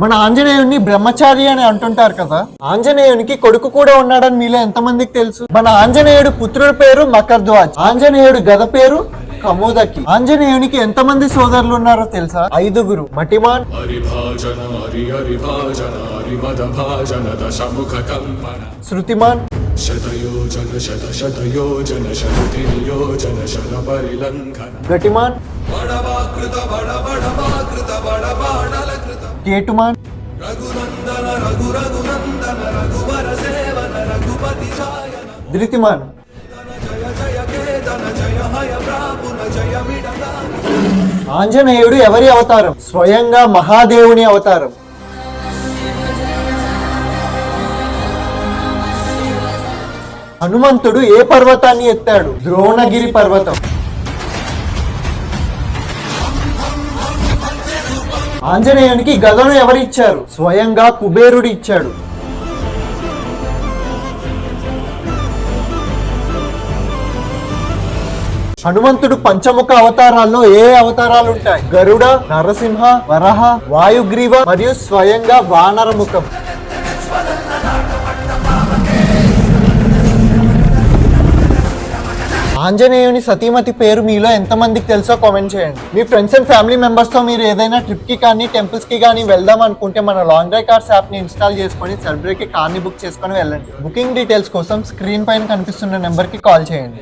మన ఆంజనేయుడిని బ్రహ్మచారి అని అంటుంటారు కదా. ఆంజనేయునికి కొడుకు కూడా ఉన్నాడని మీలో ఎంతమందికి తెలుసు? మన ఆంజనేయుడు పుత్రుడి పేరు మకర్ధ్వజ్. ఆంజనేయుడు గద పేరు కమోదకి. ఆంజనేయునికి ఎంతమంది సోదరులు ఉన్నారో తెలుసా? 5గురు. మటిమాన్, శృతిమాన్, గటిమాన్, కేటుమాన్, ధృతిమాన్. ఆంజనేయుడు ఎవరి అవతారం? స్వయంగా మహాదేవుని అవతారం. హనుమంతుడు ఏ పర్వతాన్ని ఎత్తాడు? ద్రోణగిరి పర్వతం. ఆంజనేయునికి గదను ఎవరిచ్చారు? స్వయంగా కుబేరుడు ఇచ్చాడు. హనుమంతుడు పంచముఖ అవతారాల్లో ఏ అవతారాలు ఉంటాయి? గరుడ, నరసింహ, వరహ, వాయుగ్రీవ మరియు స్వయంగా వానరముఖం. ఆంజనేయుని సతీమతి పేరు మీలో ఎంతమందికి తెలుసో కామెంట్ చేయండి. మీ ఫ్రెండ్స్ అండ్ ఫ్యామిలీ మెంబర్స్ తో మీరు ఏదైనా ట్రిప్ కి కానీ టెంపుల్స్ కి కానీ వెళ్దాం అనుకుంటే మన లాంగ్ డ్రైవ్ కార్స్ యాప్ ని ఇన్స్టాల్ చేసుకొని సెలబ్రేట్ కి కార్ ని బుక్ చేసుకొని వెళ్ళండి. బుకింగ్ డీటెయిల్స్ కోసం స్క్రీన్ పైన కనిపిస్తున్న నెంబర్ కి కాల్ చేయండి.